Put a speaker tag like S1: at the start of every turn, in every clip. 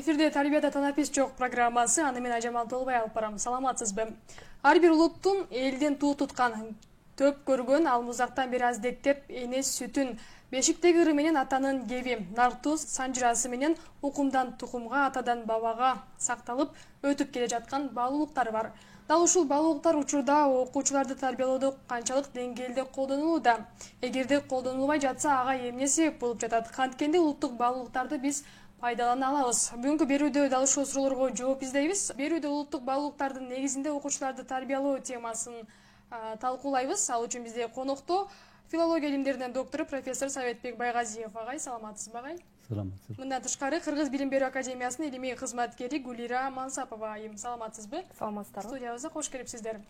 S1: Эфирде Тарбията Танапис жок программасы, аны мен Ажамал Толбай алып барам. Саламатсызбы? Ар бир улуттун элден туу туткан, төп көргөн, ал музактан бери аздектеп энес сүтүн, бешиктеги ыры менен атанын кеби, нартуз санжырасы менен укумдан тукумга, атадан бабага сакталып өтүп келе жаткан баалуулуктар бар. Дал ушул баалуулуктар учурда окуучуларды тарбиялоодо канчалык деңгээлде колдонулууда? Эгерде колдонулбай жатса, ага эмне себеп болуп жатат? Канткенде улуттук баалуулуктарды биз пайдалана алабыз. Бүгүнкү берүүдө дал ушул суроолорго жооп издейбиз. Берүүдө улуттук баалуулуктардын негизинде окуучуларды тарбиялоо темасын талкуулайбыз. Ал үчүн бизде конокто филология илимдеринин доктору профессор Советбек Байгазиев агай. Саламатсызбы агай?
S2: Саламатсыз.
S1: Мындан тышкары Кыргыз билим берүү академиясынын илимий кызматкери Гулира Мансапова айым. Саламатсызбы?
S3: Саламатсыздарбы.
S1: Студиябызга кош келипсиздер.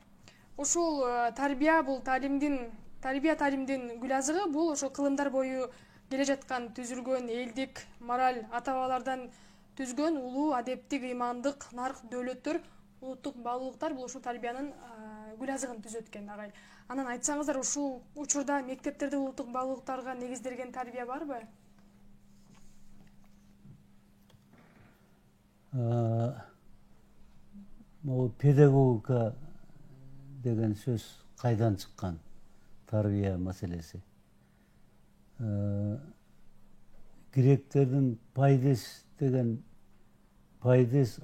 S1: Ушул тарбия бул тарбия талимдин гүл азыгы, бул ошол кылымдар бою келе жаткан түзүлгөн элдик мораль ата-бабалардан түзгөн улуу адептик ыймандык нарк дөөлөттөр, улуттук баалуулуктар бул ушул тарбиянын гүл азыгын түзөт экен агай. Анан айтсаңыздар, ушул учурда мектептерде улуттук баалуулуктарга негизделген тарбия барбы?
S2: Могу педагогика деген сөз кайдан чыккан? Тарбия маселеси. Гректердин пайдес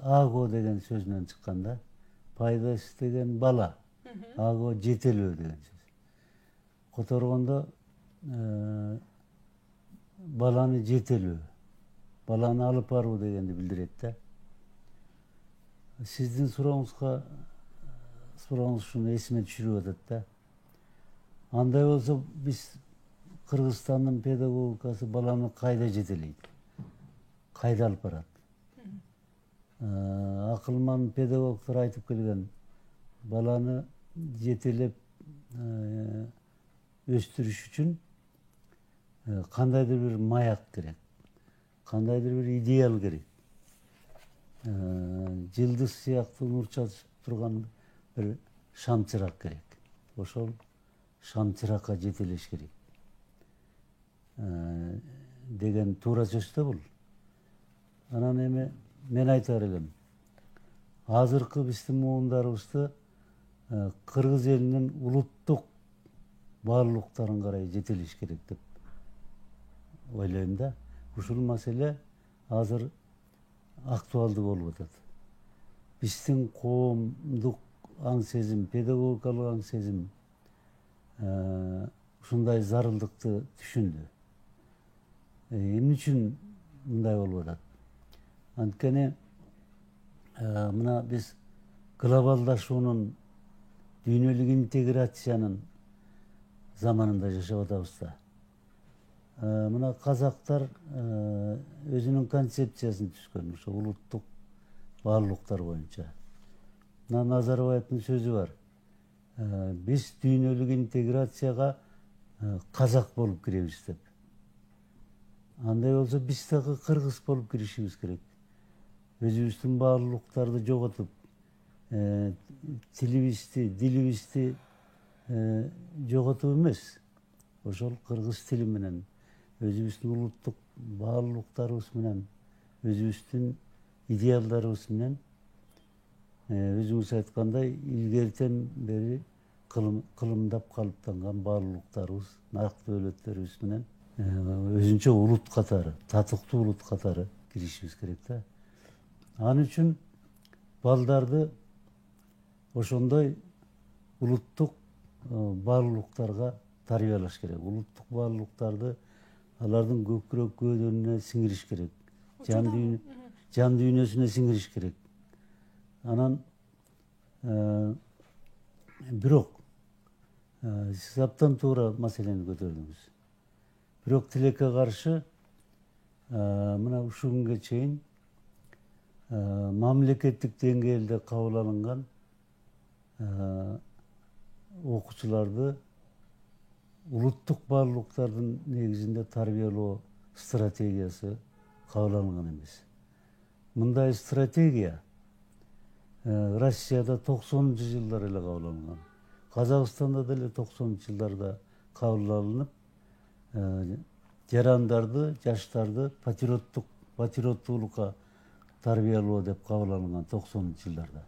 S2: аго деген сөзүнөн чыккан да. Пайдес деген бала, аго жетелөө деген сөз. Которгондо баланы жетелөө, баланы алып баруу дегенди билдирет да. Сиздин сурооңуз ушуну эсиме түшүрүп атат да. Андай болсо биз Кыргызстандын педагогикасы баланы кайда жетелейт? Кайда алып барат? Акылман педагогдор айтып келген, баланы жетелеп өстүрүш үчүн кандайдыр бир маяк керек, кандайдыр бир идеал керек. Жылдыз сыяктуу нур чачып турган бир шамчырак керек. Ошол шамчыракка жетелеш керек деген туура сөз да бул. Анан эми мен айтар элем, азыркы биздин муундарыбызды кыргыз элинин улуттук баалуулуктарын карай жетелеш керек деп ойлойм да. Ушул маселе азыр актуалдуу болуп атат. Биздин коомдук аң сезим, педагогикалык аң сезим ушундай зарылдыкты түшүндү. Эмне үчүн мындай болуп атат? Анткени мына биз глобалдашуунун, дүйнөлүк интеграциянын заманында жашап атабыз да. Мына казактар өзүнүн концепциясын түзгөн, ошо улуттук баалуулуктар боюнча. Мына Назарбаевдин сөзү бар. Биз дүйнөлүк интеграцияга казак болуп киребиз деп. Андай болсо биз дагы кыргыз болуп киришибиз керек. Өзүбүздүн баалуулуктарды жоготуп, тилибизди, дилибизди жоготуп эмес, ошол кыргыз тили менен, өзүбүздүн улуттук баалуулуктарыбыз менен, өзүбүздүн идеалдарыбыз менен, өзүңүз айткандай, илгертен бери кылымдап калыптанган баалуулуктарыбыз, нарк дөөлөттөрүбүз менен өзүнчө улут катары, татыктуу улут катары киришибиз керек да. Ал үчүн балдарды ошондой улуттук баалуулуктарга тарбиялаш керек. Улуттук баалуулуктарды алардын көкүрөк көөдөрүнө сиңириш керек. Жан дүйнөсүнө сиңириш керек. Анан бирок сиз абдан туура маселени көтөрдүңүз. Бирок тилекке каршы мына ушул күнгө чейин мамлекеттик деңгээлде кабыл алынган окуучуларды улуттук баалуулуктардын негизинде тарбиялоо стратегиясы кабыл алынган эмес. Мындай стратегия Россияда 90-жы жылдар эле кабыл алынган. Казакстанда деле 90-жы жылдарда кабыл алынып, жарандарды, жаштарды патриоттуулукка тарбиялоо деп кабыл алынган 90-жылдарда.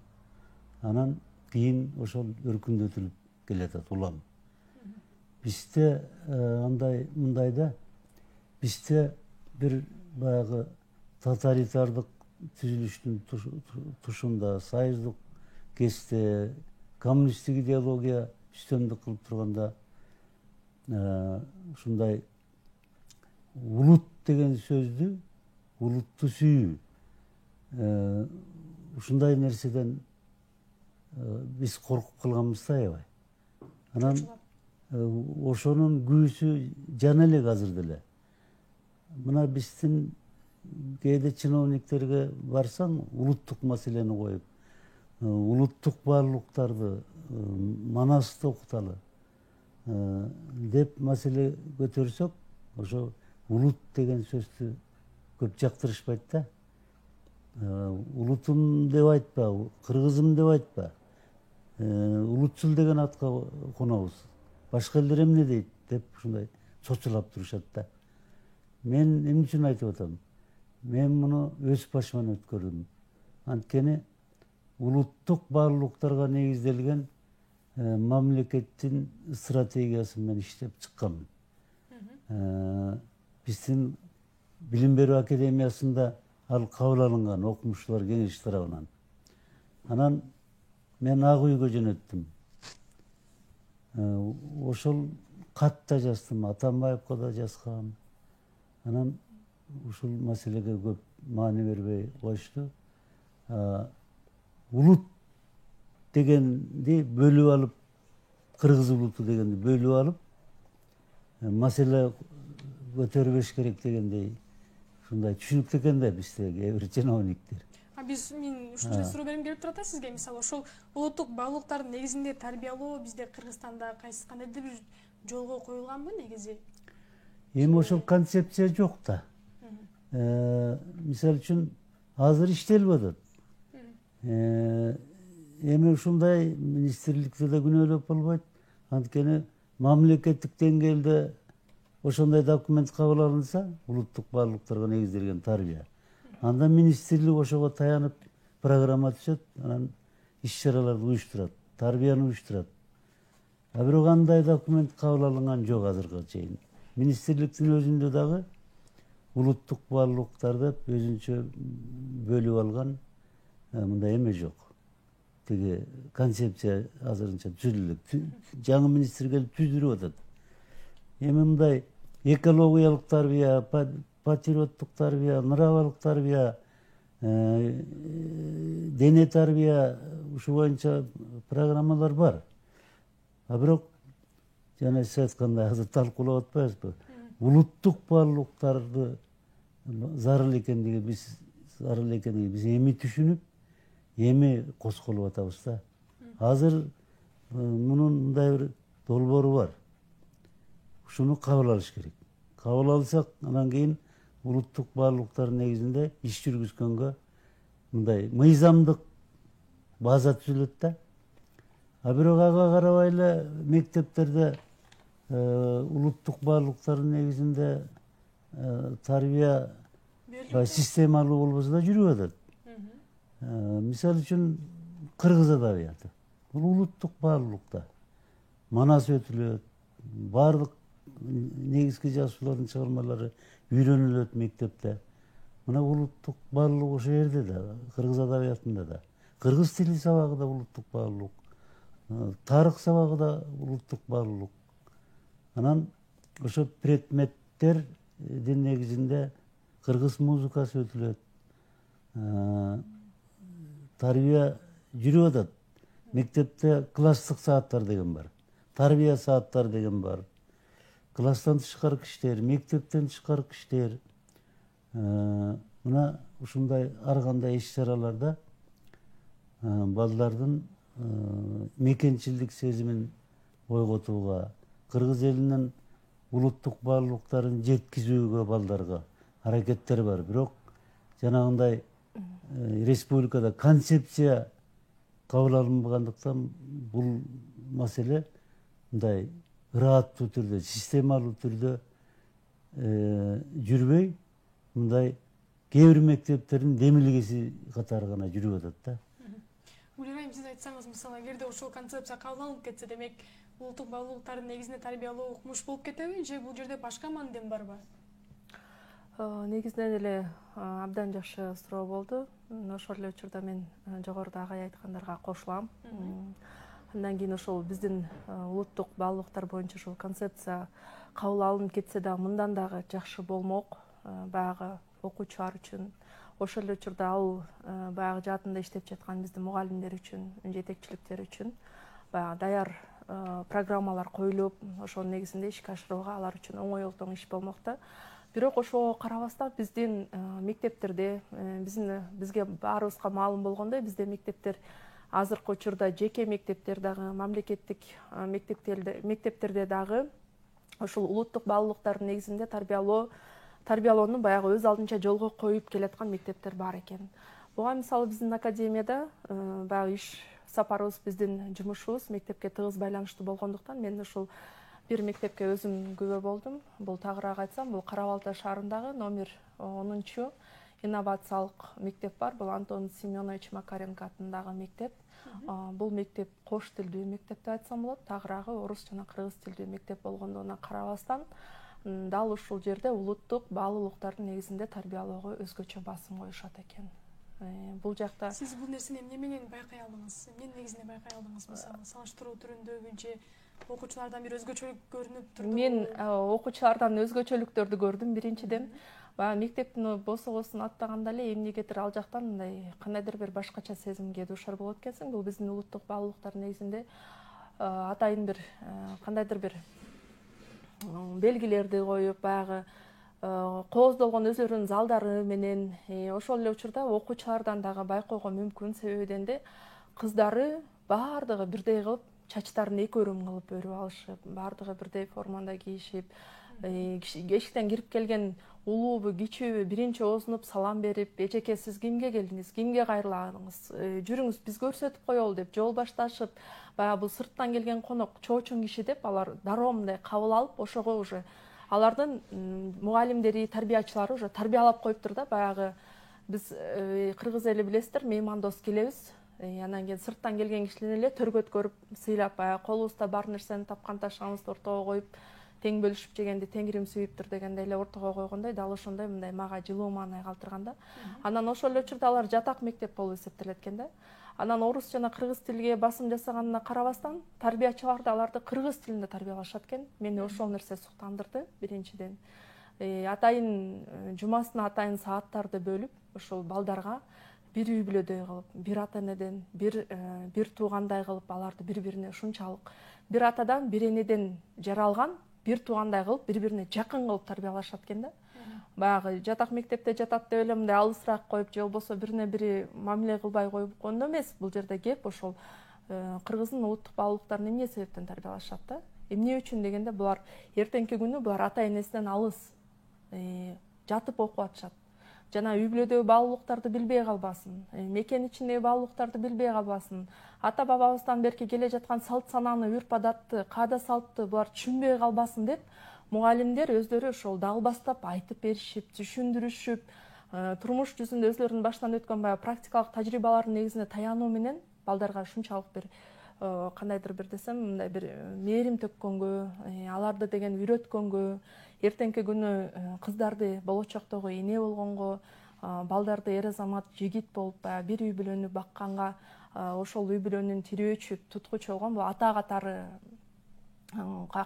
S2: Анан кийин ошол өркүндөтүлүп келатат улам. Бизде мындай да, бизде бир баягы тоталитардык түзүлүштүн тушунда союздук кезде коммунисттик идеология үстөмдүк кылып турганда ушундай улут деген сөздү, улутту сүйүү, ушундай нерседен биз коркуп калганбыз да аябай. Анан ошонун күүсү жана элек азыр деле. Мына биздин кээде чиновниктерге барсаң, улуттук маселени коюп, улуттук баалуулуктарды Манасты окуталы деп маселе көтөрсөк, ошо улут деген сөздү көп жактырышпайт да. Улутум деп айтпа, кыргызым деп айтпа. Улутчул деген атка конобуз. Башка элдер эмне дейт деп ушундай чочулап турушат да. Мен эмне үчүн айтып атам? Мен муну өз башыман өткөрдүм. Анткени улуттук баалуулуктарга негизделген мамлекеттин стратегиясы менен иштеп чыкканмын. Биздин билим берүү академиясында ал кабыл алынган окумуштуулар кеңеши тарабынан. Анан мен Ак үйгө жөнөттүм. Ошол кат да жаздым, Атамбаевка да жазгам. Анан ушул маселеге көп маани бербей коюшту. Улут дегенди бөлүп алып, кыргыз улуту дегенди бөлүп алып, маселе көтөрбөш керек дегендей ушундай түшүнүктүү экен да бизде кээ бир чиновниктер.
S1: Мен ушунча суроо берим келип турат да сизге. Мисалы, ошол улуттук баалуулуктардын негизинде тарбиялоо бизде Кыргызстанда кандайдыр бир жолго коюлганбы негизи?
S2: Эми ошол концепция жок да. Мисалы үчүн азыр иштелип атат. Эми ушундай министрликте да күнөөлөп болбойт. Анткени мамлекеттик деңгээлде ошондой документ кабыл алынса, улуттук баалуулуктарга негизделген тарбия. Анда министрлик ошого таянып программа түзөт, анан иш-чараларды уюштурат, тарбияны уюштурат. Бирок андай документ кабыл алынган жок азыркыга чейин. Министрликтин өзүндө дагы улуттук баалуулуктарды өзүнчө бөлүп алган мындай эме жок. Тиги концепция азырынча түзүлүп, жаңы министр келип түздүрүп атат. Эми мындай экологиялык тарбия, патриоттук тарбия, нравалык тарбия, дене тарбия, ушу боюнча программалар бар. Бирок жана сиз айткандай азыр талкуулап атпайбызбы? Улуттук баалуулуктарды зарыл экендиги биз эми түшүнүп, эми косколуп атабыз да. Азыр мунун мындай бир долбоору бар. Ушуну кабыл алыш керек. Кабыл алсак, анан кийин улуттук баалуулуктардын негизинде иш жүргүзгөнгө мындай мыйзамдык база түзүлөт да. Бирок ага карабай эле мектептерде улуттук баалуулуктардын негизинде тарбия системалуу болбосо да жүрүп атат. Мисалы үчүн кыргыз адабияты. Бул улуттук баалуулукта. Манас өтүлөт, баардык негизги жазуучулардын чыгармалары үйрөнүлөт мектепте. Мына улуттук баалуулук ошол жерде да, кыргыз адабиятында да. Кыргыз тили сабагы да улуттук баалуулук. Тарых сабагы да улуттук баалуулук. Анан ошо предметтердин негизинде кыргыз музыкасы өтүлөт. Тарбия жүрүп атат. Мектепте класстык сааттар деген бар. Тарбия сааттары деген бар. Класстан тышкаркы иштер, мектептен тышкаркы иштер. Мына ушундай ар кандай иш-чараларда балдардын мекенчилдик сезимин ойготууга, кыргыз элинин улуттук баалуулуктарын жеткизүүгө балдарга аракеттер бар. Бирок жанагындай республикада концепция кабыл алынбагандыктан бул маселе мындай ырааттуу түрдө, системалуу түрдө жүрбөй, мындай кээ бир мектептердин демилгеси катары гана жүрүп атат да.
S1: Гүлайым, сиз айтсаңыз, мисалы, эгерде ошол концепция кабыл алынып кетсе, демек улуттук баалуулуктардын негизинде тарбиялоо укмуш болуп кетеби же бул жерде башка мандем барбы?
S3: Негизинен эле абдан жакшы суроо болду. Ошол эле учурда мен жогоруда агай айткандарга кошулам. Андан кийин ошол биздин улуттук баалуулуктар боюнча ошол концепция кабыл алынып кетсе дагы мындан дагы жакшы болмок. Баягы окуучулар үчүн, ошол эле учурда ал баягы жаатында иштеп жаткан биздин мугалимдер үчүн, жетекчиликтер үчүн баягы даяр программалар коюлуп, ошол негизинде ишке ашырууга алар үчүн оңойлуктуу иш болмок да. Бирок ошого карабастан биздин мектептерде бизге баарыбызга маалым болгондой, бизде мектептер азыркы учурда жеке мектептер дагы, мамлекеттик мектептерде дагы ошол улуттук баалуулуктардын негизинде тарбиялоону баягы өз алдынча жолго коюп келаткан мектептер бар экен. Буга мисалы биздин академияда баягы иш сапарыбыз, биздин жумушубуз мектепке тыгыз байланыштуу болгондуктан мен ушул бир мектепке өзүм күбө болдум. Бул тагыраак айтсам, бул Кара Балта шаарындагы номер 10 инновациялык мектеп бар. Бул Антон Семенович Макаренко атындагы мектеп. Бул мектеп кош тилдүү мектеп деп айтсам болот. Тагыраагы орус жана кыргыз тилдүү мектеп болгондугуна карабастан, дал ушул жерде улуттук баалуулуктардын негизинде тарбиялоого өзгөчө басым коюшат экен. Бул жакта
S1: сиз бул нерсени эмне менен байкай алдыңыз? Эмне негизинде байкай алдыңыз? Мисалы, салыштыруу түрүндөгү же окуучулардан бир өзгөчөлүк көрүнүп турду?
S3: Мен окуучулардан өзгөчөлүктөрдү көрдүм. Биринчиден, мектептин босогосун аттаганда эле эмнегедир ал жактан мындай кандайдыр бир башкача сезимге дуушар болот экенсиң. Бул биздин улуттук баалуулуктардын негизинде атайын бир кандайдыр бир белгилерди коюп, баягы кооздолгон өзлөрүнүн залдары менен ошол эле учурда окуучулардан дагы байкоого мүмкүн. Себеби дегенде кыздары баардыгы бирдей кылып чачтарын эки өрүм кылып өрүп алышып, баардыгы бирдей формада кийишип, эшиктен кирип келген улуубу, кичүүбү биринчи оозунуп салам берип, эжеке сиз кимге келдиңиз, кимге кайрыладыңыз, жүрүңүз биз көрсөтүп коелу деп жол башташып, баягы бул сырттан келген конок, чоочун киши деп алар дароо мындай кабыл алып, ошого уже алардын мугалимдери, тарбиячылары уже тарбиялап коюптур да. Баягы биз кыргыз эли билесиздер, меймандос келебиз. Анан кийин сырттан келген кишилерди эле төргөт көрүп, сыйлап, баягы колубузда бар нерсени тапкан ташыгыбызды ортого коюп, тең бөлүшүп жегенди теңирим сүйүптүр дегендей эле ортого койгондой, дал ошондой мындай мага жылуу маанай калтырган да. Анан ошол эле учурда алар жатак мектеп болуп эсептелет экен да. Анан орус жана кыргыз тилге басым жасаганына карабастан, тарбиячылар да аларды кыргыз тилинде тарбиялашат экен. Мени ошол нерсе суктандырды биринчиден. Атайын жумасына атайын сааттарды бөлүп, ошол балдарга бир үй бүлөдөй кылып, бир ата энеден, бир туугандай кылып, аларды бири-бирине ушунчалык бир атадан, бир энеден жаралган, бир туугандай кылып, бири-бирине жакын кылып тарбиялашат экен да. Баягы жатак мектепте жатат деп эле мындай алысыраак коюп, же болбосо бирине бири мамиле кылбай коюп койгондо эмес. Бул жерде кеп ошол кыргыздын улуттук баалуулуктарын эмне себептен тарбиялашат да? Эмне үчүн дегенде, булар эртеңки күнү булар ата энесинен алыс жатып окуп атышат. Жана үй бүлөдөгү баалуулуктарды билбей калбасын, мекен ичиндеги баалуулуктарды билбей калбасын, ата бабабыздан берки келе жаткан салт санааны, үрп адатты, каада салтты булар түшүнбөй калбасын деп, мугалимдер өздөрү ошол далбастап айтып беришип, түшүндүрүшүп, турмуш жүзүндө өзлөрүнүн башынан өткөн баягы практикалык тажрыйбалардын негизинде таянуу менен балдарга ушунчалык бир кандайдыр бир десем, мындай бир мээрим төккөнгө, аларды деген үйрөткөнгө, эртеңки күнү кыздарды болочоктогу эне болгонго, балдарды эр азамат, жигит болуп баягы бир үй бүлөнү бакканга, ошол үй бүлөнүн тирөөчү, туткучу болгон бул ата катары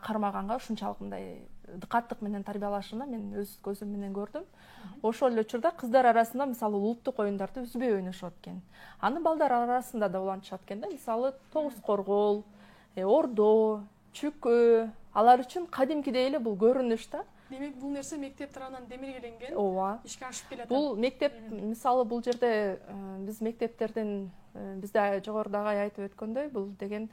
S3: кармаганга ушунчалык мындай дыкаттык менен тарбиялашына мен өз көзүм менен көрдүм. Ошол эле учурда кыздар арасында мисалы улуттук оюндарды үзбөй ойношот экен. Аны балдар арасында да улантышат экен да. Мисалы тогуз коргол, ордо, чүкө, алар үчүн кадимкидей эле бул көрүнүш да.
S1: Демек бул нерсе мектеп тарабынан демилгеленген.
S3: Ооба.
S1: Ишке ашып келатат.
S3: Бул мектеп мисалы бул жерде биз мектептердин бизде жогорудагы айтып өткөндөй, бул деген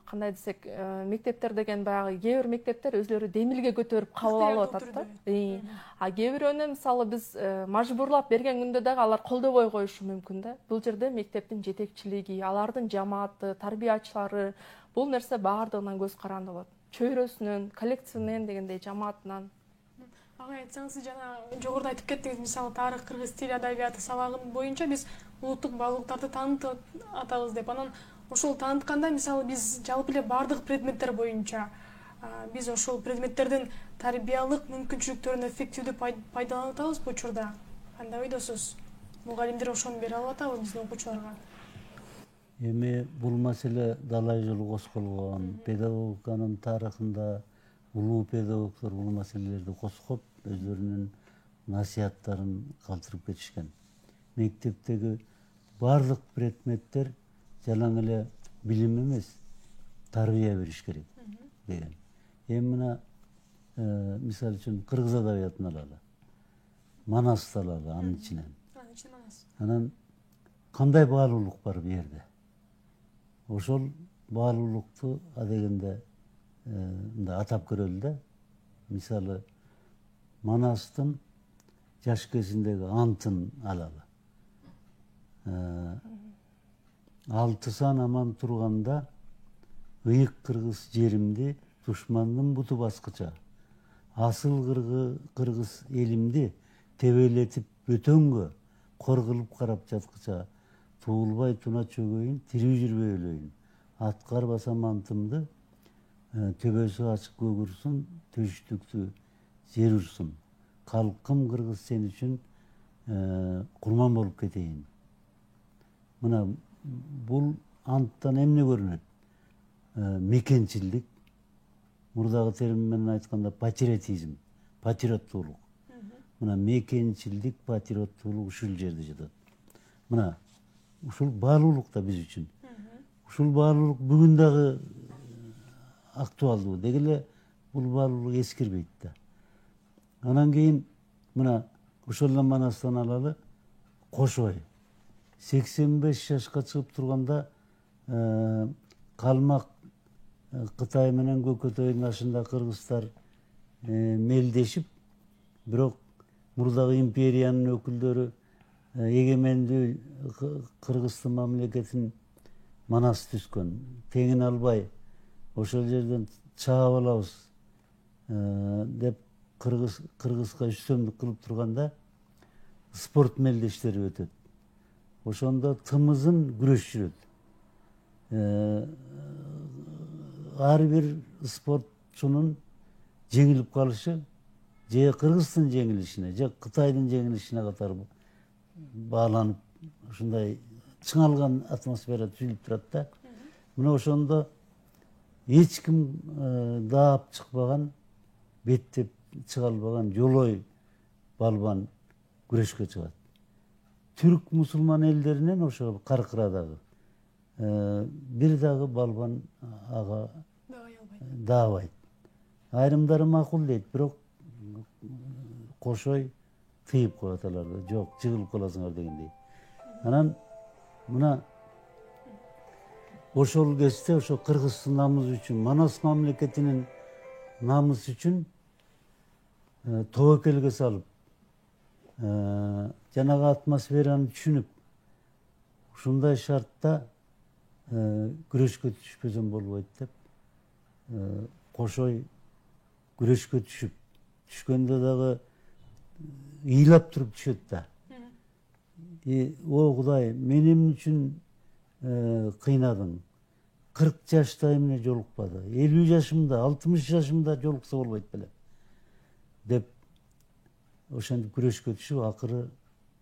S3: кандай десек, мектептер деген баягы кээ бир мектептер өзлөрү демилге көтөрүп кабыл алып атат да. А кээ бирөөнө мисалы биз мажбурлап берген күндө дагы алар колдобой коюшу мүмкүн да. Бул жерде мектептин жетекчилиги, алардын жамааты, тарбиячылары бул нерсе баардыгынан көз каранды болот. Чөйрөсүнөн, коллекциясынан дегендей жамаатынан.
S1: Ага, айтсаңыз, сиз жана жогоруда айтып кеттиңиз, мисалы тарых, кыргыз тили, адабияты сабагы боюнча биз улуттук баалуулуктарды таанытып атабыз деп. Анан ошол таанытканда мисалы биз жалпы эле бардык предметтер боюнча биз ошол предметтердин тарбиялык мүмкүнчүлүктөрүн эффективдүү пайдаланып атабызбы учурда? Кандай ойдосуз? Мугалимдер ошону бере алып атабы биздин окуучуларга?
S2: Эми бул маселе далай жолу козголгон. Педагогиканын тарыхында улуу педагогдор бул маселелерди козгоп, өзлөрүнүн насихаттарын калтырып кетишкен. Мектептеги барлык предметтер жалаң эле билим эмес, тарбия бериш керек деген. Эми мына мисалы үчүн кыргыз адабиятын алалы. Манасты алалы анын ичинен. Анан кандай баалуулук бар бу жерде? Ошол баалуулукту адегенде атап көрөлү да. Мисалы Манастын жаш кезиндеги антын алалы. 6 сан аман турганда ыйык кыргыз жеримди душмандын буту баскыча. Асыл кыргыз элимди тебелетип бөтөнгө кор кылып карап жаткыча. Туулбай туна чөгөйүн, тирүү жүрбөй өлөйүн. Аткар басам антымды, төбөсү ачык көгүрсүн, төштүктү жер урсун. Калкым кыргыз сен үчүн курман болуп кетейин. Мына бул анттан эмне көрүнөт? Мекенчилдик, мурдагы терим менен айтканда патриотизм, патриоттуулук. Мына мекенчилдик, патриоттуулук ушул жерде жатат. Мына ушул баалуулук да биз үчүн. Ушул баалуулук бүгүн дагы актуалдуу. Деги эле бул баалуулук эскирбейт да. Анан кийин мына ошол эле Манастан алалы Кошой. 85 жашка чыгып турганда Калмак Кытай менен Көкөтөйдүн ашында кыргыздар мелдешип, бирок мурдагы империянын өкүлдөрү эгемендүү Кыргыздын мамлекетин Манас түскөн. Теңин албай ошол жерден чаап алабыз деп кыргызга үстөмдүк кылып турганда спорт мелдештери өтөт. Ошондо тымызын күрөш жүрөт. Ар бир спортчунун жеңилип калышы же Кыргыздын жеңилишине, же Кытайдын жеңилишине катары бааланып, ушундай чыңалган атмосфера түзүлүп турат да. Мына ошондо эч ким даап чыкпаган, беттеп чыга албаган Жолой балбан күрөшкө чыгат. Түрк мусулман элдеринен ошо Каркырадагы бир дагы балбан ага даабайт. Айрымдары макул дейт, бирок Кошой тыйып коет аларды. Жок, жыгылып каласыңар дегендей. Анан мына ошол кезде ошо Кыргыздын намысы үчүн, Манас мамлекетинин намысы үчүн тобокелге салып, жанагы атмосфераны түшүнүп, ушундай шартта күрөшкө түшпөсөм болбойт деп Кошой күрөшкө түшүп, түшкөндө дагы ыйлап туруп түшөт да. О Кудай, мен эмне үчүн кыйнадың? 40 жашта эмне жолукпады? 50 жашымда, 60 жашымда жолукса болбойт беле? Деп ошентип күрөшкө түшүп, акыры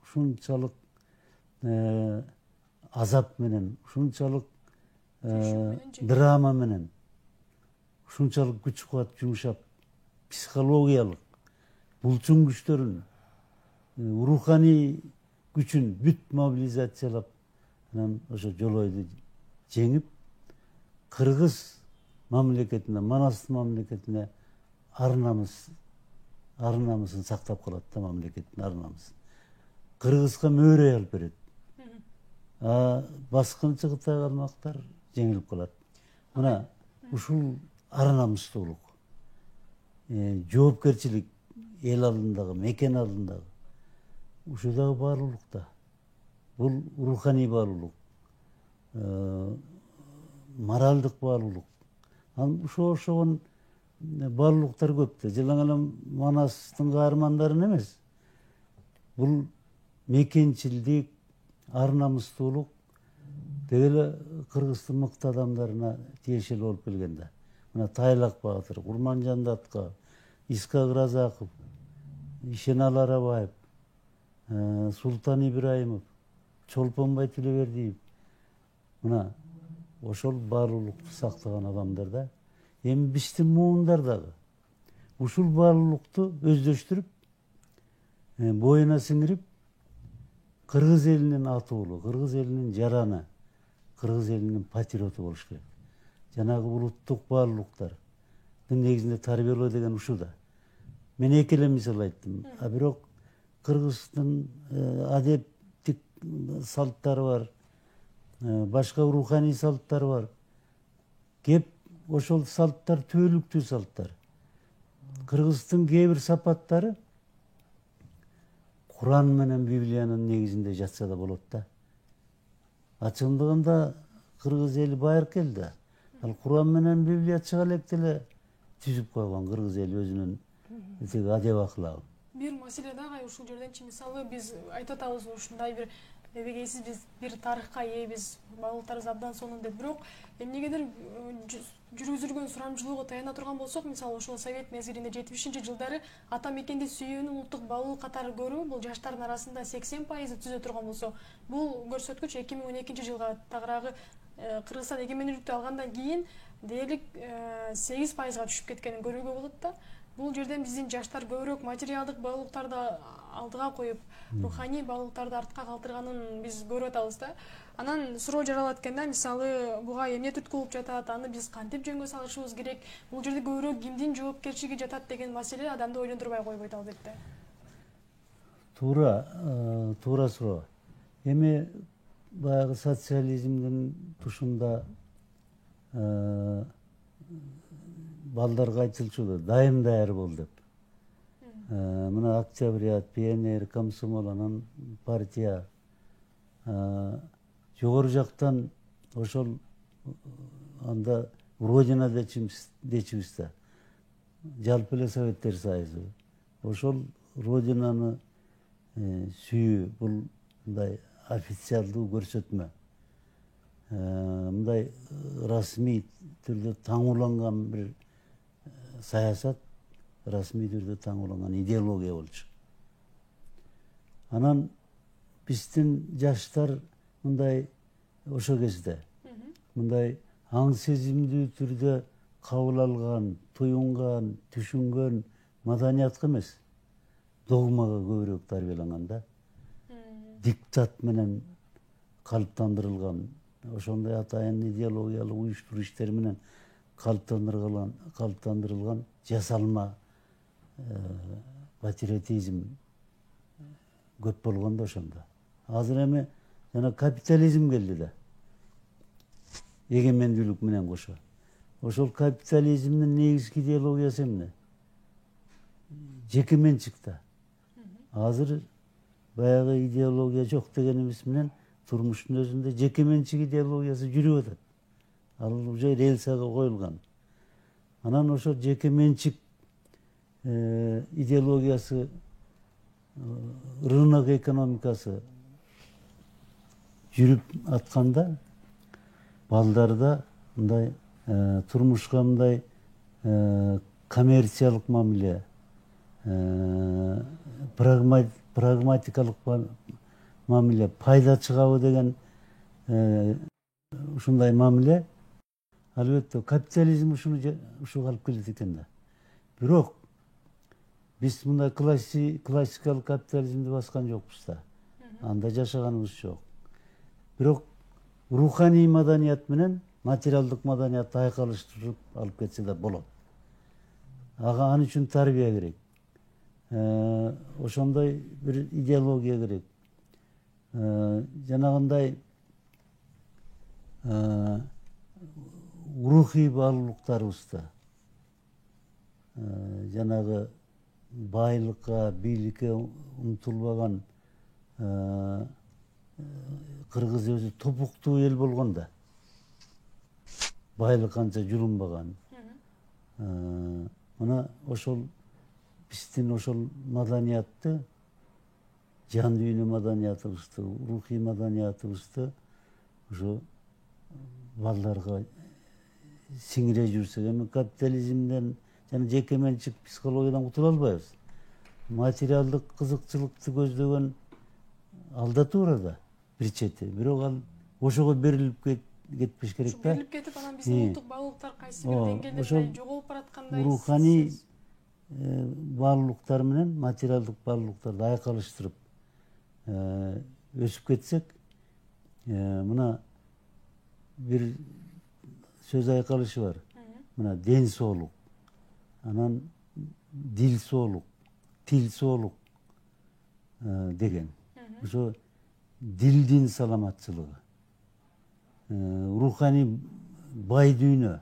S2: ушунчалык азап менен, ушунчалык драма менен, ушунчалык күч кубат жумшап, психологиялык булчун күчтөрүн, руханий күчүн бүт мобилизациялап, анан ошо Жолойду жеңип, Кыргыз мамлекетине, Манастын мамлекетине ар намысын сактап калат да, мамлекеттин ар намысын. Кыргызга мөөрөй алып берет. Баскынчы Кытай кармактар жеңилип калат. Мына ушул ар намыстуулук, жоопкерчилик эл алдындагы, мекен алдындагы, ушул дагы баалуулук да. Бул руханий баалуулук, моралдык баалуулук. Анан ошогон баалуулуктар көп да. Жылаң эле Манастын каармандарын эмес. Бул мекенчилдик, ар намыстуулук дегеле Кыргыздын мыкты адамдарына тиешелүү болуп келген да. Мына Тайлак Баатыр, Курманжан Датка, Искак Разаков, Ишенал Арабаев, Султан Ибраимов, Чолпонбай Тилебердиев. Мына ошол баалуулукту сактаган адамдар да. Эми биздин муундар дагы ушул баалуулукту өздөштүрүп, боюна сиңирип, кыргыз элинин атуулу, кыргыз элинин жараны, кыргыз элинин патриоту болуш керек. Жанагы улуттук баалуулуктардын негизинде тарбиялоо деген ушул да. Мен эки эле мисал айттым. А бирок Кыргыздын адептик салттары бар, башка руханий салттар бар. Кеп ошол салттар түбөлүктүү салттар. Кыргыздын кээ бир сапаттары Куран менен Библиянын негизинде жатса да болот да. Ачыгындыгында кыргыз эли байыркы эл да. Ал Куран менен Библия чыга электе эле түзүп койгон кыргыз эли өзүнүн тиги адеп аклагын.
S1: Бир маселе дагы ушул жерденчи мисалы биз айтып атабыз ушундай бир эбегейсиз биз бир тарыхка ээбиз, баалуулуктарыбыз абдан сонун деп. Бирок эмнегедир жүргүзүлгөн сурамжылоого таяна турган болсок, мисалы ошол Совет мезгилинде 70-жылдары ата мекенди сүйүүнү улуттук баалуулук катары көрүү бул жаштардын арасында 80% түзө турган болсо, бул көрсөткүч 2012-жылга тагыраагы Кыргызстан эгемендүүлүктү алгандан кийин дээрлик 8%га түшүп кеткенин көрүүгө болот да. Бул жерден биздин жаштар көбүрөөк материалдык баалуулуктарды алдыга коюп, руханий баалуулуктарды артка калтырганын биз көрүп атабыз да. Анан суроо жаралат экен да, мисалы буга эмне түрткү болуп жатат, аны биз кантип жөнгө салышыбыз керек, бул жерде көбүрөөк кимдин жоопкерчилиги жатат деген маселе адамды ойлондурбай койбойт албетте.
S2: Туура суроо. Эми баягы социализмдин тушунда балдарга айтылчу дайым даяр бол деп. Мына Октябрят, Пионер, Комсомол, анан партия жогору жактан ошол анда Родина дечибиз да. Жалпы эле Советтер Союзу. Ошол Родинаны сүйүү бул мындай официалдуу көрсөтмө. Мындай расмий түрдө таңууланган бир саясат, расмий түрдө таңууланган идеология болчу. Анан биздин жаштар мындай ошо кезде мындай аң сезимдүү түрдө кабыл алган, туюнган, түшүнгөн маданиятка эмес, догмага көбүрөөк тарбияланган да. Диктат менен калыптандырылган, ошондой атайын идеологиялык уюштуруу иштери менен калыптандырылган жасалма патриотизм көп болгон да ошондо. Азыр эми жана капитализм келди да. Эгемендүүлүк менен кошо. Ошол капитализмдин негизги идеологиясы эмне? Жеке менчик да. Азыр баягы идеология жок дегенибиз менен турмуштун өзүндө жеке менчик идеологиясы жүрүп атат. Ал уже рельсага коюлган. Анан ошо жеке менчик идеологиясы, рынок экономикасы жүрүп атканда балдарда мындай турмушка мындай коммерциялык мамиле, прагматикалык мамиле, пайда чыгабы деген ушундай мамиле. Албетте капитализм ушуга алып келет экен да. Бирок биз мындай классикалык капитализмди баскан жокпуз да. Анда жашаганыбыз жок. Бирок руханий маданият менен материалдык маданиятты айкалыштырып алып кетсе да болот. Аны үчүн тарбия керек. Ошондой бир идеология керек. Жанагындай рухий баалуулуктарыбызда жанагы байлыкка, бийликке умтулбаган кыргыз өзү топуктуу эл болгон да. Байлык канча жулунбаган. Мына ошол биздин ошол маданиятты, жан дүйнө маданиятыбызды, рухий маданиятыбызды ошо балдарга сиңире жүрсөк, эми капитализмден жана жеке менчик психологиядан кутула албайбыз. Материалдык кызыкчылыкты көздөгөн алда туура да бир чети, бирок ал ошого берилип кетпеш керек да.
S1: Берилип кетип, анан биздин улуттук баалуулуктар кайсы бир деңгээлде жоголуп бараткандай.
S2: Руханий баалуулуктар менен материалдык баалуулуктарды айкалыштырып өсүп кетсек, мына бир сөз айкалышы бар. Мына ден соолук, анан дил соолук, тил соолук деген. Ошо дилдин саламатчылыгы, руханий бай дүйнө,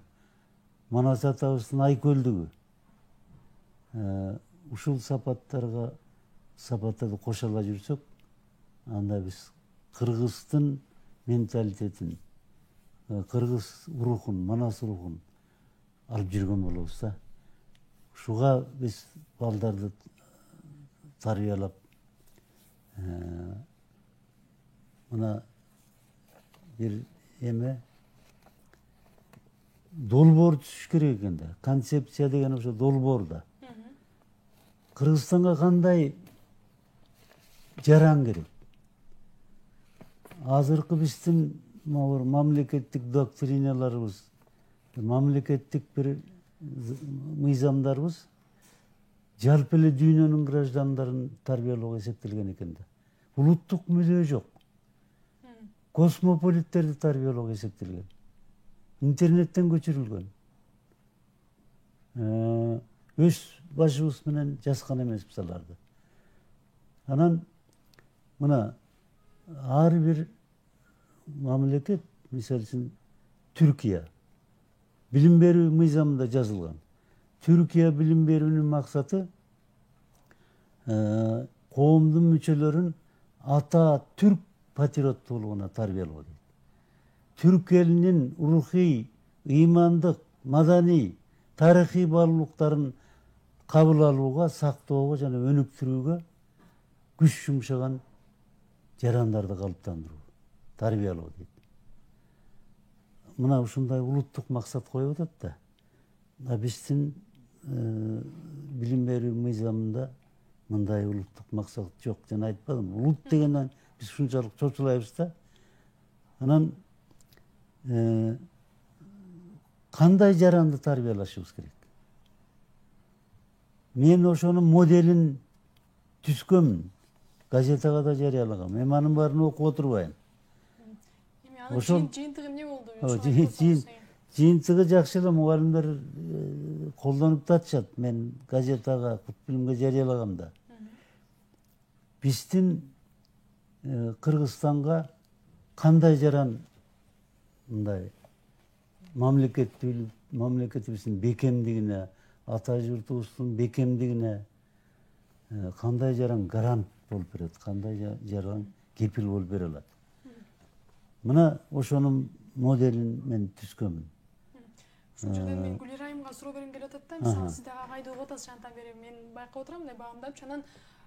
S2: Манас атабыздын айкөлдүгү, ушул сапаттарды кошо жүрсөк, анда биз кыргыздын менталитетин, кыргыз рухун, Манас рухун алып жүргөн болобуз да. Ушуга биз балдарды тарбиялап, мына бир эме долбоор түзүш керек экен да. Концепция деген ошо долбоор да. Кыргызстанга кандай жаран керек? Азыркы биздин мамлекеттик доктриналарыбыз, мамлекеттик бир мыйзамдарыбыз жалпы эле дүйнөнүн граждандарын тарбиялоого эсептелген экен да. Улуттук мүдөө жок. Космополиттерди тарбиялоого эсептелген. Интернеттен көчүрүлгөн. Өз башыбыз менен жазган эмеспиз аларды. Анан мына ар бир мамлекет, мисалы үчүн Түркия билим берүү мыйзамында жазылган. Түркия билим берүүнүн максаты коомдун мүчөлөрүн ата түрк патриоттуулугуна тарбиялоо дейт. Түрк элинин рухий, ыймандык, маданий, тарыхый баалуулуктарын кабыл алууга, сактоого жана өнүктүрүүгө күч жумшаган жарандарды калыптандыруу, тарбиялоо дейт. Мына ушундай улуттук максат коюп атат да. Биздин билим берүү мыйзамында мындай улуттук максат жок. Жана айтпадым, улут дегенден биз ушунчалык чочулайбыз да. Анан кандай жаранды тарбиялашыбыз керек? Мен ошонун моделин түзгөмүн. Газетага да жарыялагам. Эми анын баарын окуп отурбайм.
S1: Ошол жыйынтыгы эмне болду?
S2: Жыйынтыгы жакшы эле, мугалимдер колдонуп да атышат. Мен газетага, Кут билимге жарыялагамда. Биздин Кыргызстанга кандай жаран мындай мамлекетибиздин бекемдигине, ата журтубуздун бекемдигине кандай жаран гарант болуп берет, кандай жаран кепил болуп бере алат. Мына ошонун моделин мен түзгөмүн.
S1: Ошол жерден мен Гүлира айымга суроо бергим келип атат да. Мисалы, сиз дагы агайды угуп атасыз, шанттан бери мен байкап отурам, мындай баамдап, анан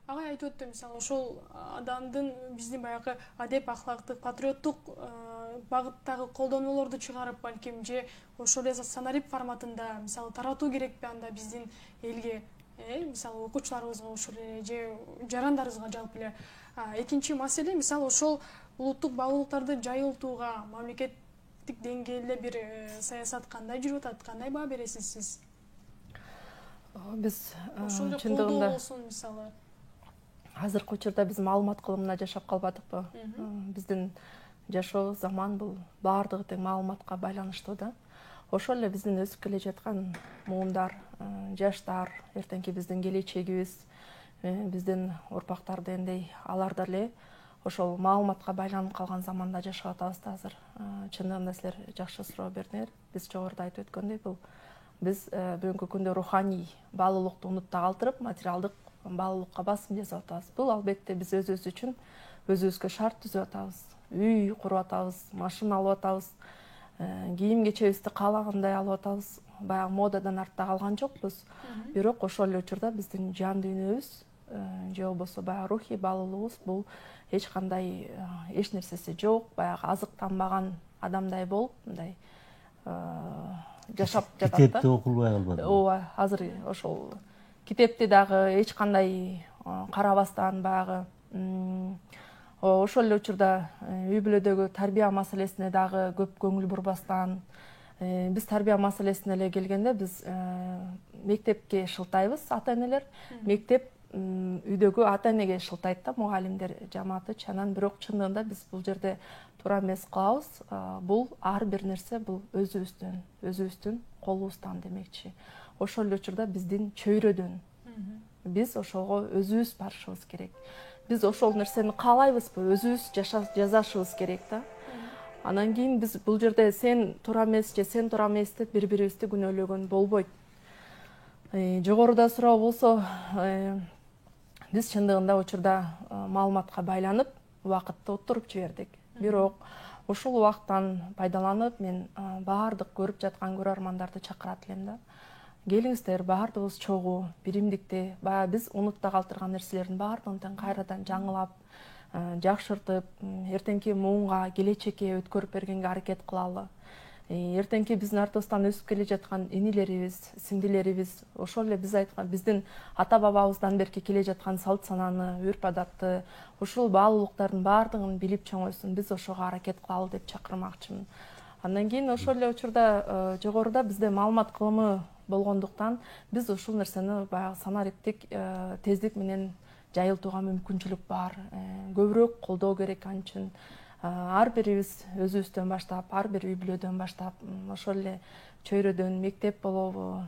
S1: агай айтып өттү, мисалы, ошол адамдын биздин баягы адеп, ахлактык, патриоттук багыттагы колдонуулорду чыгарып, балким же ошол эле санарип форматында, мисалы, таратуу керекпи анда биздин элге, мисалы, окуучуларыбызга, ошол эле же жарандарыбызга жалпы эле. Экинчи маселе, мисалы, ошол улуттук баалуулуктарды жайылтууга мамлекеттик деңгээлде бир саясат кандай жүрүп атат, кандай баа бересиз сиз?
S3: Биз
S1: чындыгында болсун, мисалы,
S3: азыркы учурда биз маалымат кылымында жашап калбадыкпы? Биздин жашоо заман бул баардыгы тең маалыматка байланыштуу да. Ошол эле биздин өсүп келе жаткан муундар, жаштар, эртеңки биздин келечегибиз, биздин урпактар дегендей, алар деле ошол маалыматка байланып калган заманда жашап атабыз да азыр. Чындыгында силер жакшы суроо бердиңер. Биз жогоруда айтып өткөндөй, бул биз бүгүнкү күндө руханий баалуулукту унутта калтырып, материалдык баалуулукка басым жасап атабыз. Бул албетте биз өзүбүз үчүн өзүбүзгө шарт түзүп атабыз. Үй куруп атабыз, машина алып атабыз. Кийим кечебизди каалагандай алып атабыз. Баягы модадан артта калган жокпуз. Бирок ошол эле учурда биздин жан дүйнөбүз же болбосо баягы рухий баалуулугубуз бул эч кандай эч нерсеси жок, баягы азыктанбаган адамдай болуп мындай жашап жатат да.
S2: Китепти окулбай калбады.
S3: Ооба, азыр ошол китепти дагы эч кандай карабастан баягы ошол эле учурда үй бүлөдөгү тарбия маселесине дагы көп көңүл бурбастан, биз тарбия маселесине эле келгенде биз мектепке шылтайбыз, ата-энелер. Мектеп үйдөгү ата-энеге шылтайт да, мугалимдер жамаатычы. Анан бирок чындыгында биз бул жерде туура эмес кылабыз. Бул ар бир нерсе бул өзүбүздүн колубуздан демекчи. Ошол эле учурда биздин чөйрөдөн. Биз ошого өзүбүз барышыбыз керек. Биз ошол нерсени каалайбызбы? Өзүбүз жазашыбыз керек да. Анан кийин биз бул жерде сен туура эмес же сен туура эмес деп бири-бирибизди күнөөлөгөн болбойт. Жогоруда суроо болсо, биз чындыгында учурда маалыматка байланып, убакытты отуруп жибердик. Бирок ушул убакыттан пайдаланып, мен баардык көрүп жаткан көрөрмандарды чакырат элем да. Келиңиздер, баардыгыбыз чогуу, биримдикте, баягы биз унутта калтырган нерселердин баардыгын кайрадан жаңылап, жакшыртып, эртеңки муунга, келечекке өткөрүп бергенге аракет кылалы. Эртеңки биздин артыбыздан өсүп келе жаткан инилерибиз, сиңдилерибиз, ошол эле биз айткан биздин ата-бабабыздан берки келе жаткан салт сананы, үрп-адатты, ушул баалуулуктардын баардыгын билип чоңойсун, биз ошого аракет кылалы деп чакырмакчымын. Андан кийин ошол эле учурда жогоруда бизде маалымат кылымы болгондуктан биз ушул нерсени баягы санариптик тездик менен жайылтууга мүмкүнчүлүк бар. Көбүрөөк колдоо керек анчын. Ар бирибиз өзүбүздөн баштап, ар бир үй бүлөдөн баштап, ошол эле чөйрөдөн, мектеп болобу,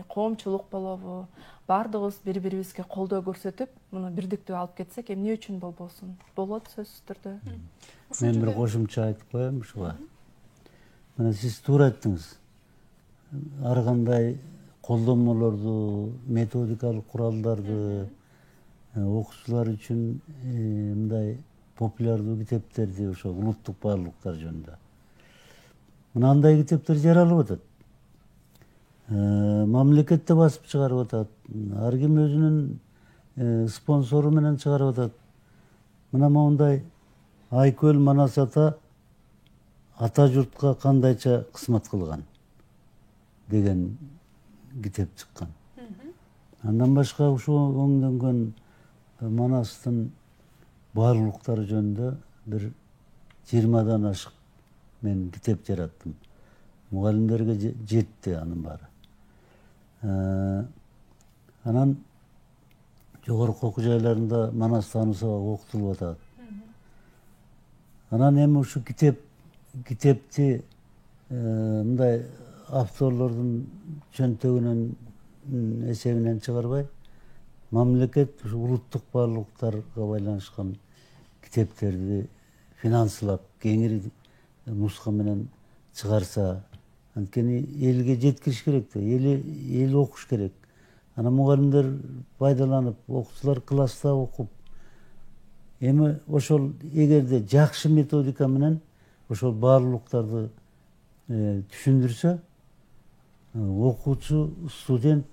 S3: коомчулук болобу, баардыгыбыз бири-бирибизге колдоо көрсөтүп, муну бирдиктүү алып кетсек, эмне үчүн болбосун? Болот сөзсүз түрдө.
S2: Мен бир кошумча айтып коем ушуга. Мына сиз туура айттыңыз. Ар кандай колдонмолорду, методикалык куралдарды окуучулар үчүн мындай популярдуу китептерди ошо улуттук баалуулуктар жөнүндө. Мына андай китептер жаралып атат. Мамлекетте басып чыгарып атат. Ар ким өзүнүн спонсору менен чыгарып атат. Мына моундай Айкөл Манас ата журтка кандайча кызмат кылган деген китеп чыккан. Андан башка ушул өңдөнгөн Манастын баалуулуктары жөнүндө бир 20дан ашык мен китеп жараттым. Мугалимдерге жетти анын баары. Анан жогорку окуу жайларында Манас таануу сабагы окутулуп атат. Анан эми ушу китепти мындай авторлордун чөнтөгүнөн эсебинен чыгарбай, мамлекет ушу улуттук баалуулуктарга байланышкан китептерди финансылап, кеңири нуска менен чыгарса, анткени элге жеткириш керек да, эл окуш керек. Анан мугалимдер пайдаланып, окуучулар класста окуп, эми ошол эгерде жакшы методика менен ошол баалуулуктарды түшүндүрсө, окуучу, студент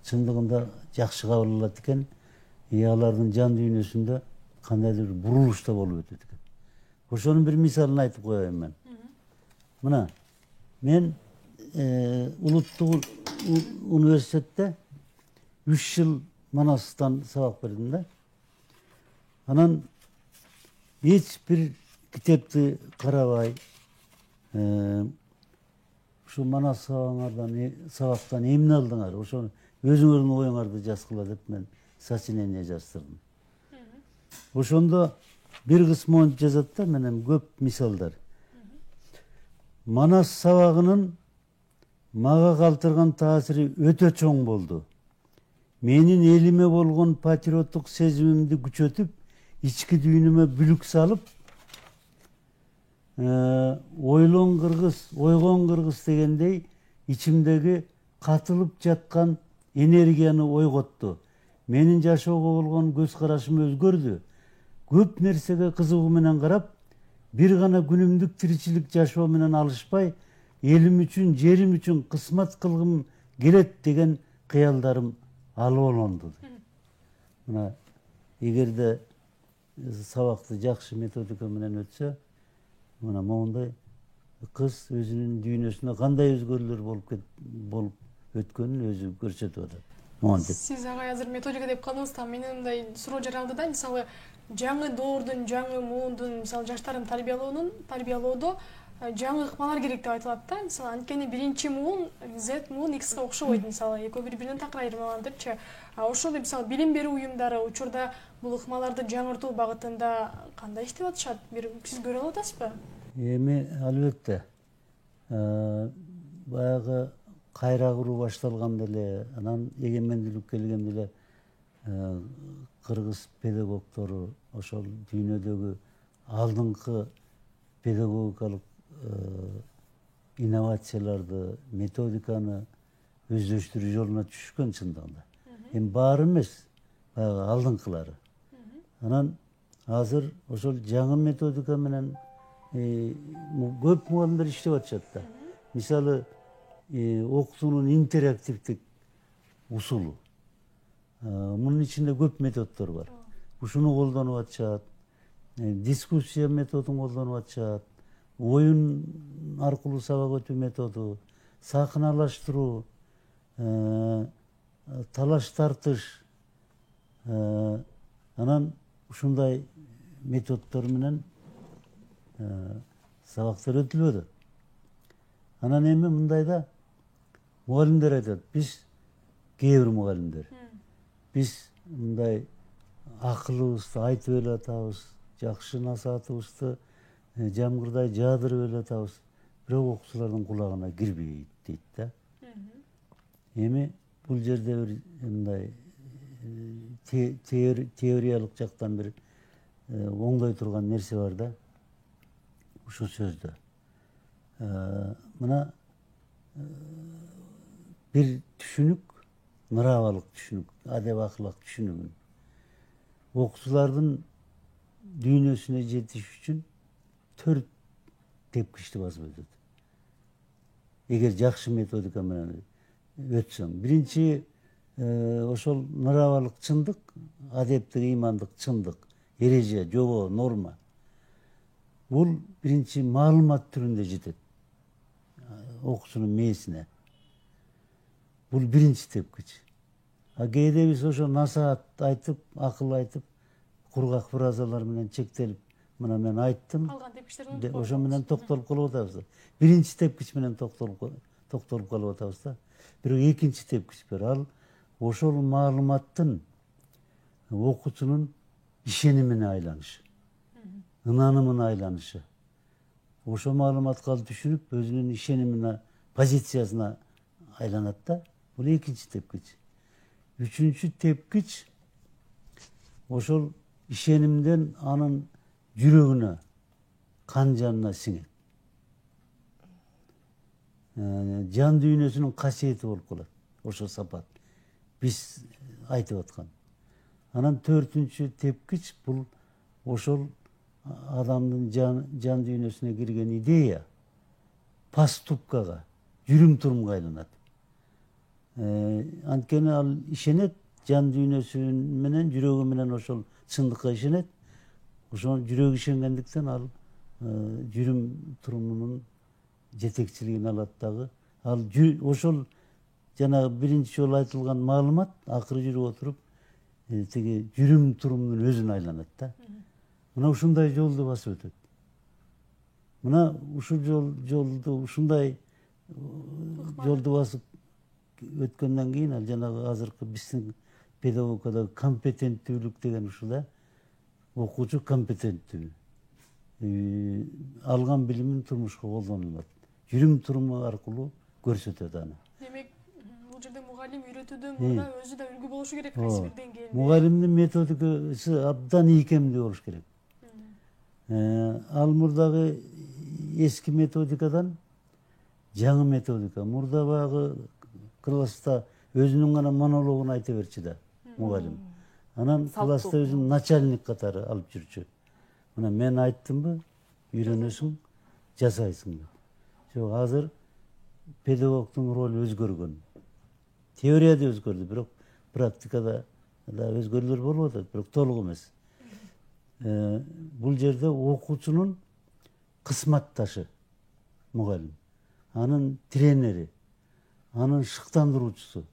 S2: чындыгында жакшы кабыл алат экен, алардын жан дүйнөсүндө кандайдыр бурулуш да болуп өтөт экен. Ошонун бир мисалын айтып коеюн мен. Мына, мен улуттук университетте 3 жыл Манастан сабак бердим да. Анан эч бир китепти карабай, ушу Манас сабактан эмне алдыңар? Ошону өзүңөрдүн оюңарды жазгыла деп мен сочинение жаздырдым. Ошондо бир кысмын жазат да, менен көп мисалдар. Манас сабагынын мага калтырган таасири өтө чоң болду. Менин элиме болгон патриоттук сезимимди күчөтүп, ички дүйнөмө бүлүк салып, ойлон кыргыз, ойгон кыргыз дегендей ичимдеги катылып жаткан энергияны ойготту. Менин жашоого болгон көз карашым өзгөрдү. Көп нерсеге кызыгуу менен карап, bir gana günümdük tirичилик жашоо менен алышпай, элим үчүн, жерим үчүн кысмат кылгым келет деген кыялдарым алып. Мына эгерде сабакты жакшы методика менен өтсө, мына моундай кыз өзүнүн дүйнөсүнө кандай өзгөрүүлөр болуп өткөнүн өзү көрсөтүп атат. Монтип.
S1: Сиз ага азыр методика деп калдыңыз да, менин мындай суроо жаралды да, мисалы жаңы доордун, жаңы муундун, мисалы жаштарын тарбиялоодо жаңы ыкмалар керек деп айтылат да. Мисалы анткени биринчи муун Z муун X'ке окшобойт, мисалы экөө бири-биринен такыр айырмаланырчы. Ошол мисалы билим берүү уюмдары учурда бул ыкмаларды жаңыртуу багытында кандай иштеп атышат? Бир сиз көрө алып атасызбы?
S2: Эми албетте баягы кайра куруу башталганда эле, анан эгемендүүлүк келгенде эле кыргыз педагогдору ошол дүйнөдөгү алдыңкы педагогикалык инновацияларды, методиканы өздөштүрүү жолуна түшкөн чындыгында. Эми баары эмес, баягы алдыңкылары. Анан азыр ошол жаңы методика менен көп мугалимдер иштеп атышат да. Мисалы окутуунун интерактивдик усулу. Мунун ичинде көп методдор бар. Ушуну колдонуп атышат, дискуссия методун колдонуп атышат, оюн аркылуу сабак өтүү методу, сахналаштыруу, талаш тартыш, анан ушундай методдор менен сабактар өтүлүп атат. Анан эми мындай да мугалимдер айтат, биз кээ бир мугалимдер, биз мындай акылыбызды айтып эле атабыз, жакшы насаатыбызды жамгырдай жаадырып эле атабыз, бирок окуучулардын кулагына кирбейт дейт да. Эми бул жерде бир мындай теориялык жактан бир оңдой турган нерсе бар да. Ушул сөздө. Мына бир түшүнүк, мыравалык түшүнүк, адеп акылак түшүнүгүн окуучулардын дүйнөсүнө жетиш үчүн 4 тепкичти басып өтөт. Эгер жакшы методика менен өтсөң, биринчи ошол мыравалык чындык, адептик, ыймандык чындык, эреже, жобо, норма. Бул биринчи маалымат түрүндө жетет окуучунун мээсине. Бул биринчи тепкич. Кээде биз ошо насаат айтып, акыл айтып, кургак фразалар менен чектелип, мына мен айттым,
S1: Калган тепкичтерди
S2: ошо менен токтолуп калып атабыз. Биринчи тепкич менен токтолуп калып атабыз да. Бирок экинчи тепкич бар. Ал ошол маалыматтын окуучунун ишенимине айланышы, ынанымына айланышы. Ошо маалыматка ал түшүнүп, өзүнүн ишенимине, позициясына айланат да. Бул экинчи тепкич. Үчүнчү тепкич ошол ишенимден анын жүрөгүнө, кан жанына сиңет. Жан дүйнөсүнүн касиети болуп калат. Ошо сапат. Биз айтып аткан. Анан төртүнчү тепкич бул ошол адамдын жан дүйнөсүнө кирген идея поступкага, жүрүм турумга айланат. Анткени ал ишенет, жан дүйнөсү менен, жүрөгү менен ошол чындыкка ишенет. Ошол жүрөк ишенгендиктен ал жүрүм турумунун жетекчилигин алат дагы. Ал ошол жана биринчи жолу айтылган маалымат акыры жүрүп отуруп тиги жүрүм турумунун өзүнө айланат да. Мына ушундай жолду басып өтөт. Мына ушул жолду ушундай жолду басып өткөндөн кийин ал жанагы азыркы биздин педагогикадагы компетенттүүлүк деген ушул да. Окуучу компетенттүү. Алган билимин турмушка колдонулат. Жүрүм туруму аркылуу көрсөтөт аны.
S1: Демек, бул жерде мугалим үйрөтүүдөн мурда өзү да үлгү болушу керек кайсы бир деңгээлде.
S2: Мугалимдин методикасы абдан ийкемдүү болуш керек. Ал мурдагы эски методикадан жаңы методика. Мурда баягы класста өзүнүн гана монологун айта берчи да мугалим. Анан класста өзүн начальник катары алып жүрчү. Мына мен айттымбы, үйрөнөсүң, жасайсың. Жок, азыр педагогдун ролу өзгөргөн. Теорияда өзгөрдү, бирок практикада да өзгөрүүлөр болуп атат, бирок толук эмес. Бул жерде окуучунун кысматташы мугалим, анын тренери, анын шыктандыруучусу,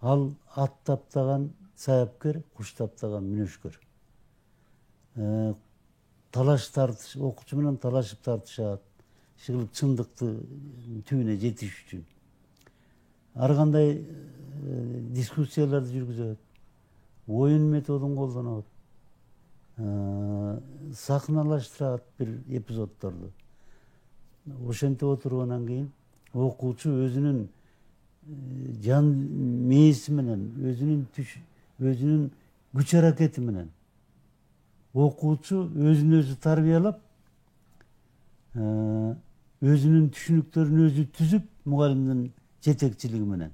S2: ал ат таптаган саяпкер, куш таптаган мүнөшкөр. Талаш тартыш, окуучу менен талашып тартышат, иши чындыкты түбүнө жетиш үчүн. Ар кандай дискуссияларды жүргүзөт, оюн методун колдонот, сахналаштырат бир эпизоддорду. Ошентип отургандан кийин окуучу өзүнүн жан мээси менен, өзүнүн күч аракети менен окуучу өзүн өзү тарбиялап, өзүнүн түшүнүктөрүн өзү түзүп, мугалимдин жетекчилиги менен.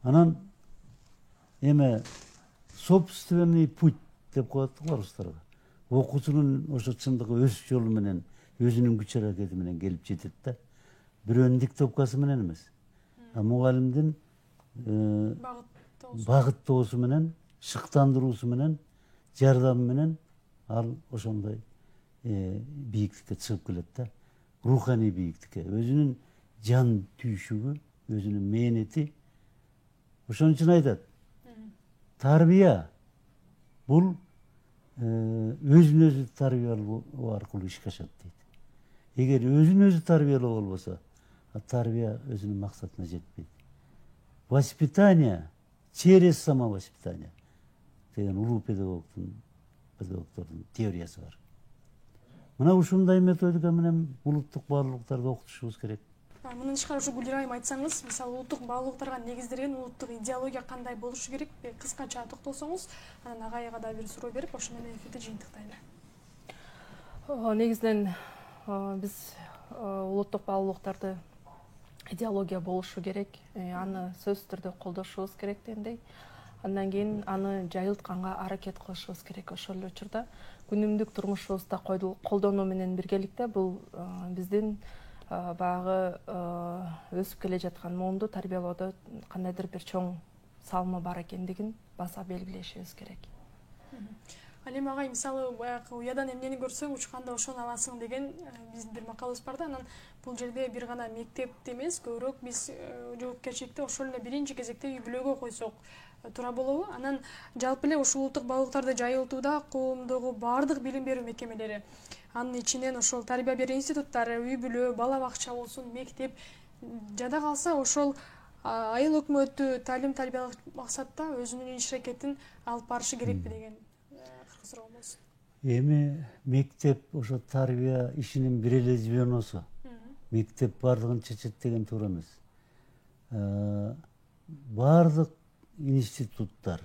S2: Анан эме собственный путь деп коет орустарга. Окуучунун ошо чындыгы өз жолу менен, өзүнүн күч аракети менен келип жетет да. Бирөөнүн диктовкасы менен эмес. Мугалимдин багыттоосу менен, шыктандыруусу менен, жардамы менен ал ошондой бийиктикке чыгып келет да. Руханий бийиктикке, өзүнүн жан түйшүгү, өзүнүн мээнети. Ошон үчүн айтат, тарбия бул өзүн өзү тарбиялоо аркылуу ишке ашат дейт. Эгер өзүн өзү тарбиялоо болбосо, тарбия өзүнүн максатына жетпейт. Воспитание через самовоспитание деген улуу педагогдордун теориясы бар. Мына ушундай методика менен улуттук баалуулуктарды окутушубуз керек.
S1: Мындан тышкары ушу Гүлира айым айтсаңыз, мисалы улуттук баалуулуктарга негизделген улуттук идеология кандай болушу керек? Кыскача токтолсоңуз, анан агайга да бир суроо берип, ошо менен эфирди жыйынтыктайлы.
S3: Негизинен биз улуттук баалуулуктарды идеология болушу керек, аны сөзсүз түрдө колдошубуз керек дегендей. Андан кийин аны жайылтканга аракет кылышыбыз керек. Ошол эле учурда күнүмдүк турмушубузда колдонуу менен биргеликте бул биздин баягы өсүп келе жаткан моомду тарбиялоодо кандайдыр бир чоң салымы бар экендигин баса белгилешибиз керек.
S1: Ал эми агай, мисалы баягы уядан эмнени көрсөң учканда ошону аласың деген биздин бир макалыбыз бар да. Анан бул жерде бир гана мектепте эмес, көбүрөөк биз жоопкерчиликти ошол эле биринчи кезекте үй бүлөгө койсок туура болобу? Анан жалпы эле ушул улуттук баалуулуктарды жайылтууда коомдогу баардык билим берүү мекемелери, анын ичинен ошол тарбия берүү институттары, үй бүлө, бала бакча болсун, мектеп, жада калса ошол айыл өкмөтү талим тарбиялык максатта өзүнүн иш аракетин алып барышы керекпи деген суроо болсун.
S2: Эми мектеп ошо тарбия ишинин бир эле звеносу. Мектеп бардыгын чечет деген туура эмес. Бардык институттар,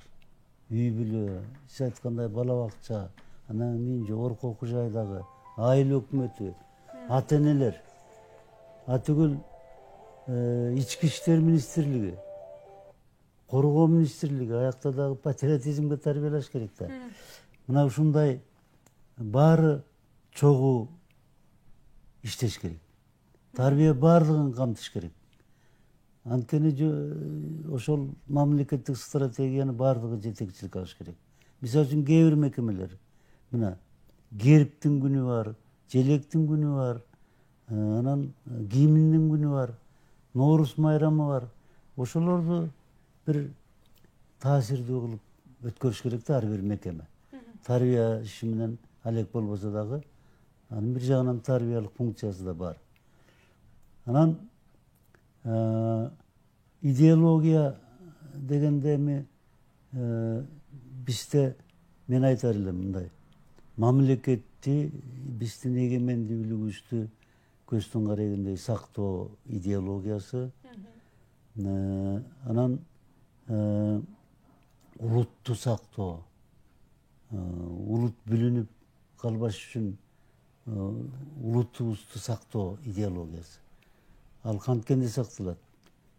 S2: үй бүлө, сиз айткандай бала бакча, анан кийин жогорку окуу жайдагы айыл өкмөтү, ата энелер, атүгүл ички иштер министрлиги, коргоо министрлиги, аякта дагы патриотизмге тарбиялаш керек да. Мына ушундай баары чогуу иштеш керек. Тарбия баардыгын камтыш керек. Анткени ошол мамлекеттик стратегияны баардыгы жетекчилик алыш керек. Мисалы үчүн кээ бир мекемелер, мына гербтин күнү бар, желектин күнү бар, анан гимндин күнү бар, Ноорус майрамы бар. Ошолорду бир таасирдүү кылып өткөрүш керек да ар бир мекеме. Тарбия иши менен алек болбосо дагы, анын бир жагынан тарбиялык функциясы да бар. Анан идеология дегенде эми бизде мен айтар элем мындай. Мамлекетти, биздин эгемендүүлүгүбүздү көздөн карагандай сактоо идеологиясы, анан улутту сактоо, улут бүлүнүп калбаш үчүн улутубузду сактоо идеологиясы. Ал канткенде сакталат?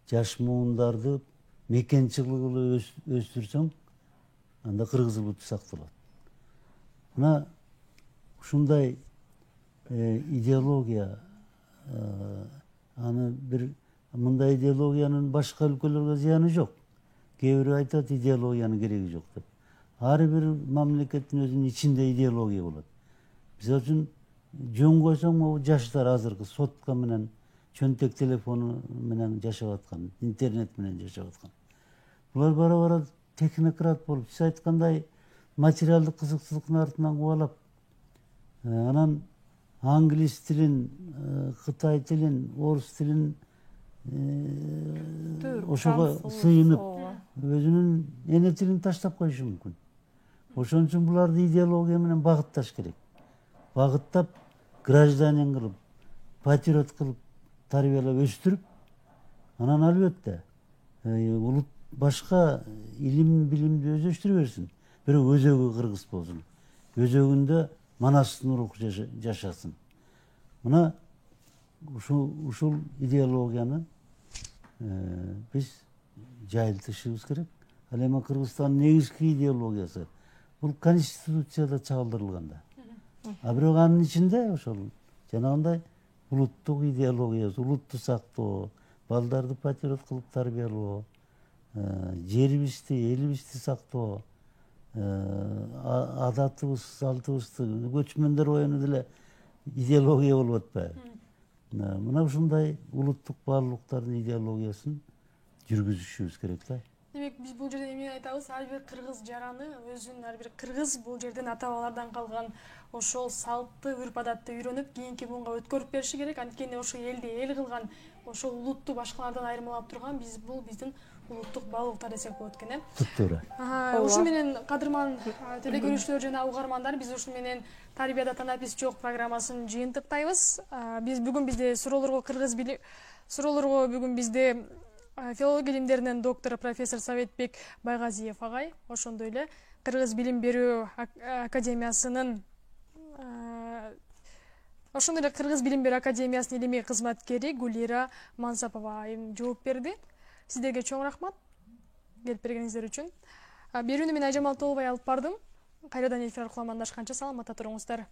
S2: Жаш муундарды мекенчил кылып өстүрсөң, анда кыргыз улуту сакталат. Мына ушундай идеология аны бир мындай идеологиянын башка өлкөлөргө зыяны жок. Кээ бирөө айтат идеологиянын кереги жок деп. Ар бир мамлекеттин өзүнүн ичинде идеология болот. Мисалы үчүн жөн койсоң могу жаштар азыркы сотка менен чөнтек телефону менен жашап аткан, интернет менен жашап аткан. Булар бара-бара технократ болуп, сиз айткандай материалдык кызыкчылыктын артынан кубалап, анан англис тилин, кытай тилин, орус тилин ошого сыйынып, өзүнүн эне тилин таштап коюшу мүмкүн. Ошон үчүн буларды идеология менен багытташ керек. Багыттап, гражданин кылып, патриот кылып, тарбиялап өстүрүп, анан албетте улут башка илим билимди өздөштүрө берсин. Бирок өзөгү кыргыз болсун. Өзөгүндө Манастын руху жашасын. Мына ушул идеологияны биз жайылтышыбыз керек. Ал эми Кыргызстандын негизги идеологиясы бул конституцияда чагылдырылган да. А бирок анын ичинде ошол жанагындай улуттук идеологиясы, улутту сактоо, балдарды патриот кылып тарбиялоо, жерибизди, элибизди сактоо, адатыбыз, салтыбызды, көчмөндөр оюну деле идеология болуп атпайбы? Мына ушундай улуттук баалуулуктардын идеологиясын жүргүзүшүбүз керек да.
S1: Демек биз бул жерде эмне айтабыз? Ар бир кыргыз жараны өзүнүн ар бир кыргыз бул жерден ата-бабалардан калган ошол салтты, үрп-адатты үйрөнүп, кийинки буунга өткөрүп бериши керек. Анткени ошол элди эл кылган, ошол улутту башкалардан айырмалап турган бул биздин улуттук баалуулуктар десек болот экен,
S2: Туура.
S1: Ушу менен кадырман теле көрүүчүлөр жана угармандар, биз ушу менен Тарбияда танапис жок программасын жыйынтыктайбыз. Биз бүгүн бизде суроолорго бүгүн бизде филология илимдеринин доктору профессор Советбек Байгазиев агай, ошондой эле Кыргыз билим берүү академиясынын илимий кызматкери Гулира Мансапова жооп берди. Сиздерге чоң рахмат келип бергениңиздер үчүн. Берүүнү мен Айжамал Толбай алып бардым. Кайрадан эфир аркылуу амандашканча саламатта туруңуздар.